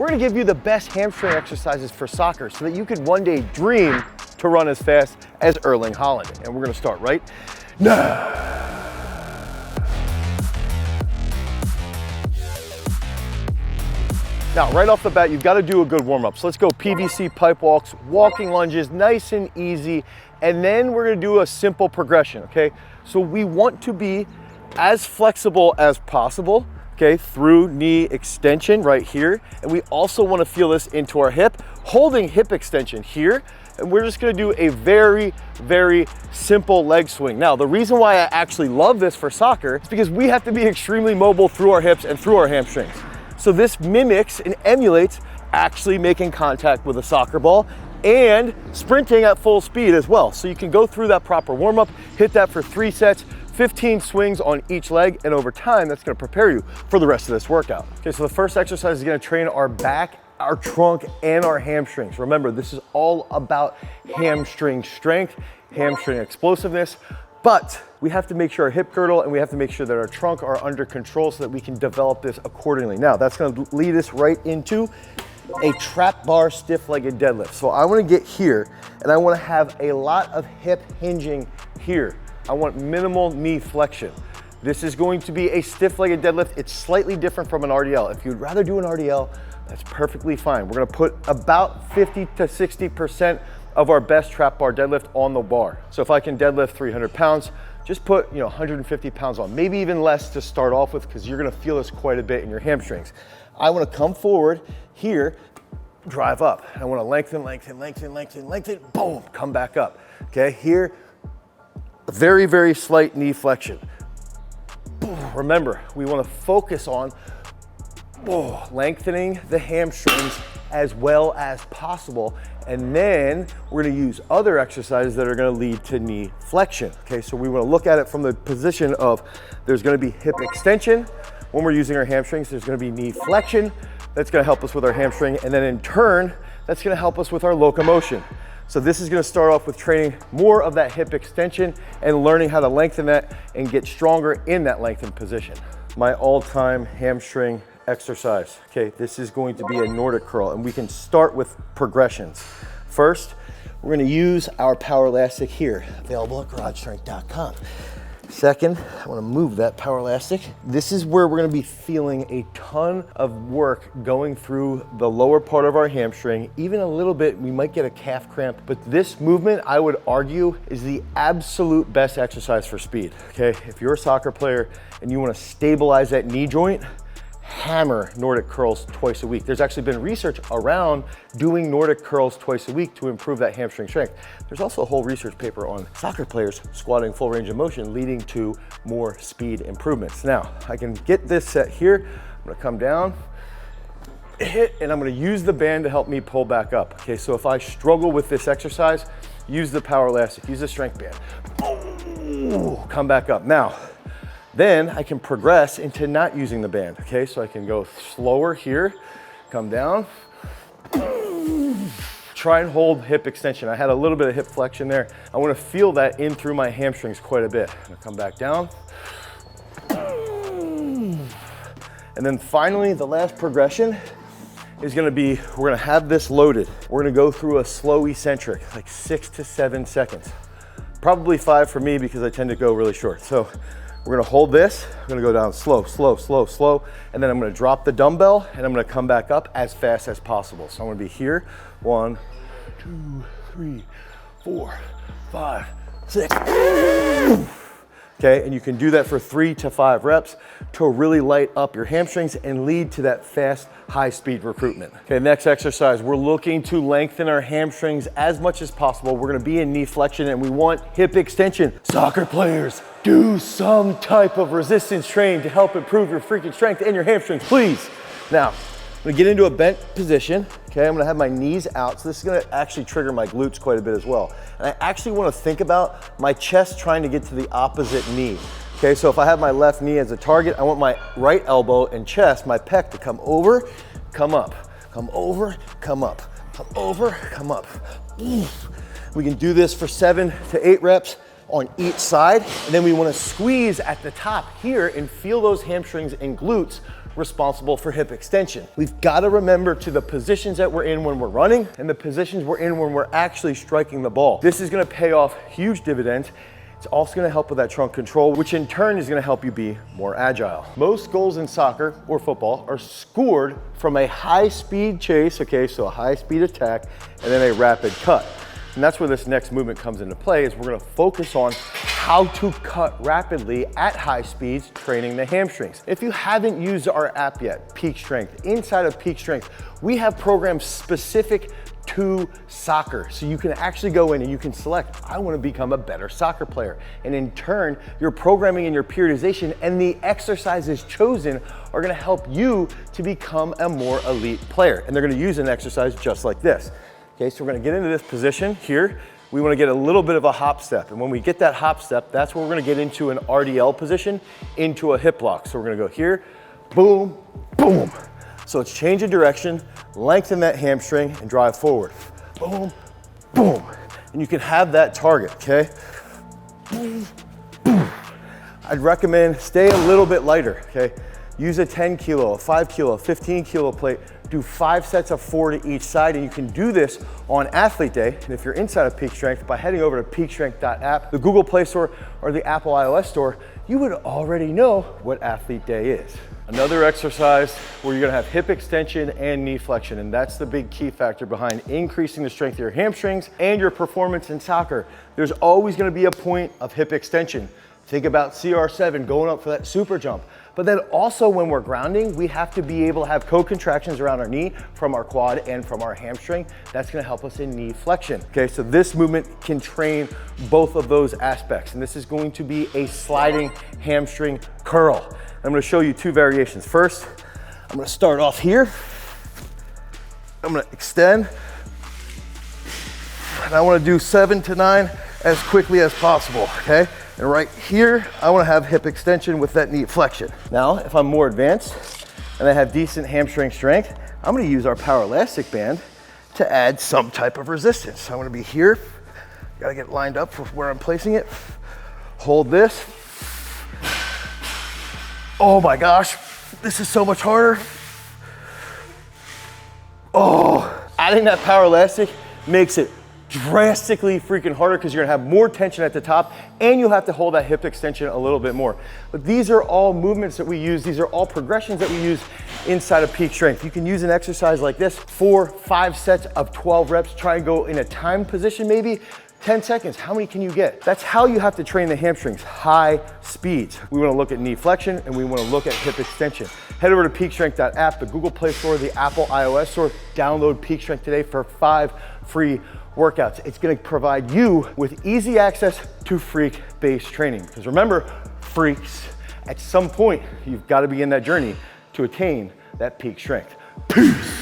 we're gonna give you the best hamstring exercises for soccer so that you could one day dream to run as fast as Erling Haaland. And we're gonna start right now. Now, right off the bat, you've got to do a good warm-up. So let's go PVC pipe walks, walking lunges, nice and easy. And then we're gonna do a simple progression, okay? So we want to be as flexible as possible, okay, through knee extension right here. And we also want to feel this into our hip, holding hip extension here. And we're just gonna do a very, very simple leg swing. Now, the reason why I actually love this for soccer is because we have to be extremely mobile through our hips and through our hamstrings. So this mimics and emulates actually making contact with a soccer ball and sprinting at full speed as well. So you can go through that proper warm-up, hit that for 3 sets, 15 swings on each leg, and over time, that's gonna prepare you for the rest of this workout. Okay, so the first exercise is gonna train our back, our trunk, and our hamstrings. Remember, this is all about hamstring strength, hamstring explosiveness, but we have to make sure our hip girdle and we have to make sure that our trunk are under control so that we can develop this accordingly. Now, that's gonna lead us right into a trap bar stiff-legged deadlift. So I wanna get here and I wanna have a lot of hip hinging here. I want minimal knee flexion. This is going to be a stiff-legged deadlift. It's slightly different from an RDL. If you'd rather do an RDL, that's perfectly fine. We're gonna put about 50 to 60% of our best trap bar deadlift on the bar. So if I can deadlift 300 pounds, just put 150 pounds on, maybe even less to start off with, because you're gonna feel this quite a bit in your hamstrings. I wanna come forward here, drive up. I wanna lengthen, lengthen, lengthen, lengthen, lengthen, boom, come back up. Okay, here, very, very slight knee flexion. Remember, we wanna focus on lengthening the hamstrings as well as possible. And then we're gonna use other exercises that are gonna lead to knee flexion. Okay, so we wanna look at it from the position of there's gonna be hip extension when we're using our hamstrings, there's gonna be knee flexion, that's gonna help us with our hamstring, and then in turn, that's gonna help us with our locomotion. So this is gonna start off with training more of that hip extension and learning how to lengthen that and get stronger in that lengthened position. My all-time hamstring exercise. Okay, this is going to be a Nordic curl, and we can start with progressions. First, we're gonna use our power elastic here, available at garagestrength.com. Second, I wanna move that power elastic. This is where we're gonna be feeling a ton of work going through the lower part of our hamstring. Even a little bit, we might get a calf cramp, but this movement, I would argue, is the absolute best exercise for speed, okay? If you're a soccer player and you wanna stabilize that knee joint, hammer Nordic curls twice a week. There's actually been research around doing Nordic curls twice a week to improve that hamstring strength. There's also a whole research paper on soccer players squatting full range of motion leading to more speed improvements. Now, I can get this set here. I'm gonna come down, hit, and I'm gonna use the band to help me pull back up. Okay, so if I struggle with this exercise, use the power elastic, use the strength band. Ooh, come back up. Now, then I can progress into not using the band, okay? So I can go slower here, come down, try and hold hip extension. I had a little bit of hip flexion there. I wanna feel that in through my hamstrings quite a bit. I'm gonna come back down. And then finally, the last progression is gonna be, we're gonna have this loaded. We're gonna go through a slow eccentric, like 6 to 7 seconds. Probably 5 for me because I tend to go really short. So we're gonna hold this, I'm gonna go down slow, slow, slow, slow, and then I'm gonna drop the dumbbell and I'm gonna come back up as fast as possible. So I'm gonna be here, 1, 2, 3, 4, 5, 6. Okay, and you can do that for 3 to 5 reps to really light up your hamstrings and lead to that fast, high-speed recruitment. Okay, next exercise, we're looking to lengthen our hamstrings as much as possible. We're gonna be in knee flexion and we want hip extension. Soccer players, do some type of resistance training to help improve your freaking strength and your hamstrings, please. Now, I'm gonna get into a bent position. Okay, I'm gonna have my knees out. So this is gonna actually trigger my glutes quite a bit as well. And I actually wanna think about my chest trying to get to the opposite knee. Okay, so if I have my left knee as a target, I want my right elbow and chest, my pec, to come over, come up, come over, come up, come over, come up. We can do this for 7 to 8 reps on each side. And then we wanna squeeze at the top here and feel those hamstrings and glutes responsible for hip extension. We've got to remember to the positions that we're in when we're running and the positions we're in when we're actually striking the ball. This is going to pay off huge dividends. It's also going to help with that trunk control, which in turn is going to help you be more agile. Most goals in soccer or football are scored from a high speed chase, okay, so a high speed attack, and then a rapid cut. And that's where this next movement comes into play, is we're going to focus on how to cut rapidly at high speeds, training the hamstrings. If you haven't used our app yet, Peak Strength, inside of Peak Strength, we have programs specific to soccer. So you can actually go in and you can select, I want to become a better soccer player. And in turn, your programming and your periodization and the exercises chosen are going to help you to become a more elite player. And they're going to use an exercise just like this. Okay, so we're going to get into this position here. We want to get a little bit of a hop step. And when we get that hop step, that's where we're going to get into an RDL position, into a hip lock. So we're going to go here, boom, boom. So it's change of direction, lengthen that hamstring, and drive forward. Boom, boom. And you can have that target, okay? Boom, boom. I'd recommend stay a little bit lighter, okay? Use a 10 kilo, a 5 kilo, 15 kilo plate. Do 5 sets of 4 to each side, and you can do this on Athlete Day. And if you're inside of Peak Strength, by heading over to peakstrength.app, the Google Play Store or the Apple iOS Store, you would already know what Athlete Day is. Another exercise where you're gonna have hip extension and knee flexion, and that's the big key factor behind increasing the strength of your hamstrings and your performance in soccer. There's always gonna be a point of hip extension. Think about CR7 going up for that super jump. But then also when we're grounding, we have to be able to have co-contractions around our knee from our quad and from our hamstring. That's gonna help us in knee flexion. Okay, so this movement can train both of those aspects. And this is going to be a sliding hamstring curl. I'm gonna show you 2 variations. First, I'm gonna start off here. I'm gonna extend. And I wanna do 7 to 9 as quickly as possible, okay? And right here, I wanna have hip extension with that knee flexion. Now, if I'm more advanced and I have decent hamstring strength, I'm gonna use our power elastic band to add some type of resistance. So I'm gonna be here, gotta get lined up for where I'm placing it. Hold this. Oh my gosh, this is so much harder. Oh, adding that power elastic makes it drastically freaking harder because you're gonna have more tension at the top and you'll have to hold that hip extension a little bit more. But these are all movements that we use. These are all progressions that we use inside of Peak Strength. You can use an exercise like this, 4, 5 sets of 12 reps. Try and go in a timed position maybe. 10 seconds, how many can you get? That's how you have to train the hamstrings, high speeds. We wanna look at knee flexion and we wanna look at hip extension. Head over to peakstrength.app, the Google Play Store, the Apple iOS Store. Download Peak Strength today for 5 free workouts. It's gonna provide you with easy access to freak-based training. Because remember, freaks, at some point, you've gotta be in that journey to attain that peak strength. Peace.